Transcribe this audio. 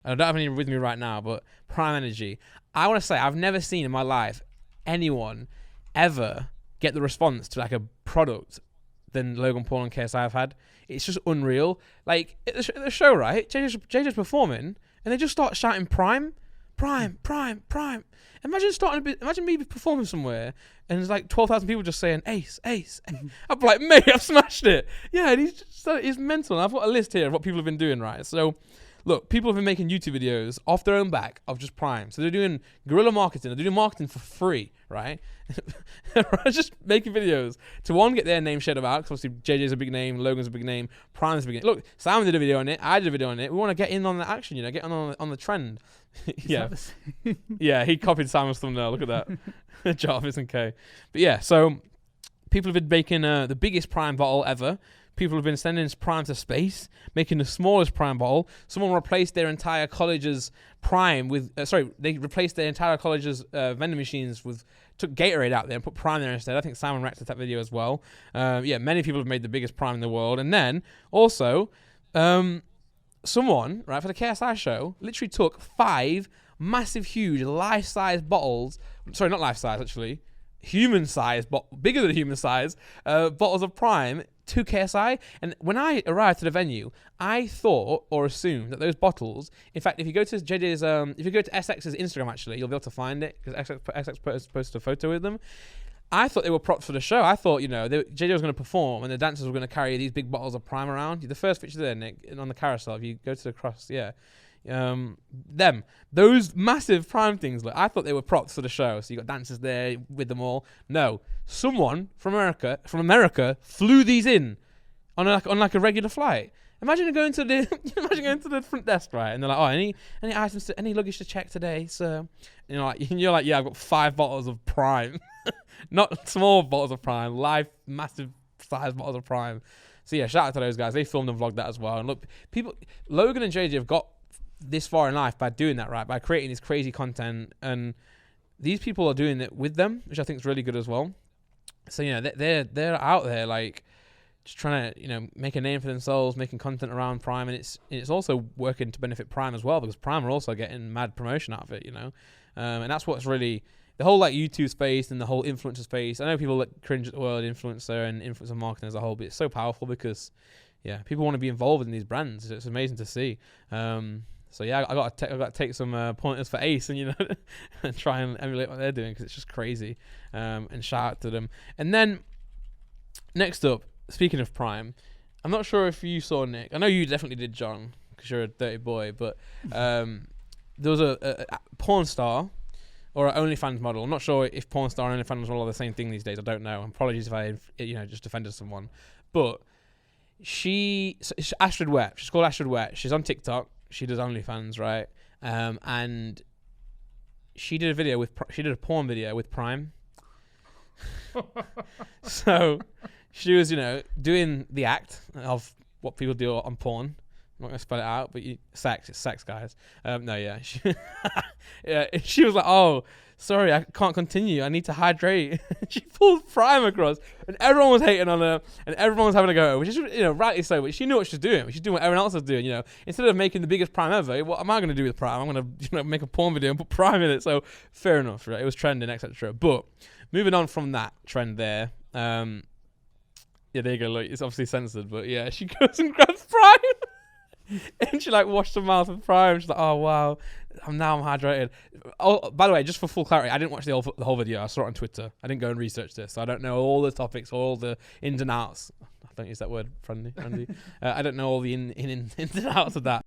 I don't have any with me right now, but Prime Energy. I want to say I've never seen in my life anyone ever get the response to like a product than Logan Paul and KSI have had. It's just unreal. Like at the show, right? JJ's performing, and they just start shouting Prime, Prime, Prime, Prime. Imagine me performing somewhere, and there's like 12,000 people just saying Ace, Ace. I'm like, mate, I've smashed it. Yeah, and he's mental. And I've got a list here of what people have been doing, right? So, look, people have been making YouTube videos off their own back of just Prime. So they're doing guerrilla marketing. They're doing marketing for free, right? Just making videos to, one, get their name shared about, because obviously JJ's a big name, Logan's a big name, Prime's a big name. Look, Sam did a video on it. I did a video on it. We want to get in on the action, get on the trend. Yeah. Yeah, he copied Sam's thumbnail. Look at that. Jarvis and K. But yeah, so people have been making the biggest Prime bottle ever. People have been sending Prime to space, making the smallest Prime bottle. Someone replaced their entire college's Prime with... they replaced their entire college's vending machines with... Took Gatorade out there and put Prime there instead. I think Simon Rex did that video as well. Many people have made the biggest Prime in the world. And then, also... someone, right, for the KSI show, literally took 5 massive, huge, life-size bottles. Sorry, not life-size, actually. Human-size, bigger than human-size, bottles of Prime to KSI. And when I arrived to the venue, I thought or assumed that those bottles, in fact, if you go to JJ's, if you go to SX's Instagram, actually, you'll be able to find it, because SX posted a photo with them. I thought they were props for the show. I thought, JJ was going to perform and the dancers were going to carry these big bottles of Prime around. The first picture there, Nick, on the carousel, if you go to the cross, those massive Prime things, I thought they were props for the show. So you got dancers there with them all. No, someone from America flew these in on a regular flight. Imagine going to the front desk, right? And they're like, "Oh, any items, any luggage to check today, sir?" And you're like, "Yeah, I've got 5 bottles of Prime." Not small bottles of Prime, massive size bottles of Prime. So yeah, shout out to those guys. They filmed and vlogged that as well. And look, Logan and JJ have got this far in life by doing that, right? By creating this crazy content, and these people are doing it with them, which I think is really good as well. So they're out there like just trying to make a name for themselves, making content around Prime, and it's also working to benefit Prime as well, because Prime are also getting mad promotion out of it, and that's what's really. The whole YouTube space and the whole influencer space. I know people cringe at the word influencer and influencer marketing as a whole, but it's so powerful because, people want to be involved in these brands. It's amazing to see. I got to take some pointers for Ace and and try and emulate what they're doing, because it's just crazy. And shout out to them. And then next up, speaking of Prime, I'm not sure if you saw, Nick. I know you definitely did, John, because you're a dirty boy. But there was a porn star. Or an OnlyFans model. I'm not sure if porn star and OnlyFans model are the same thing these days. I don't know. Apologies if I, just offended someone. But it's Astrid Wet. She's called Astrid Wet. She's on TikTok. She does OnlyFans, right? And she did a porn video with Prime. So she was, doing the act of what people do on porn. I'm not going to spell it out, but it's sex, guys. She was like, "Oh, sorry, I can't continue. I need to hydrate." She pulled Prime across, and everyone was hating on her, and everyone was having a go, which is, rightly so. But she knew what she was doing. She's doing what everyone else was doing. Instead of making the biggest Prime ever, what am I going to do with Prime? I'm going to, make a porn video and put Prime in it. So fair enough, right? It was trending, etc. But moving on from that trend there, there you go. Look, it's obviously censored, but yeah, she goes and grabs Prime. And she washed her mouth with Prime. She's like, "Oh wow, I'm hydrated." Oh, by the way, just for full clarity, I didn't watch the whole video. I saw it on Twitter. I didn't go and research this, so I don't know all the topics, all the ins and outs. I don't use that word, friendly. I don't know all the ins and outs of that.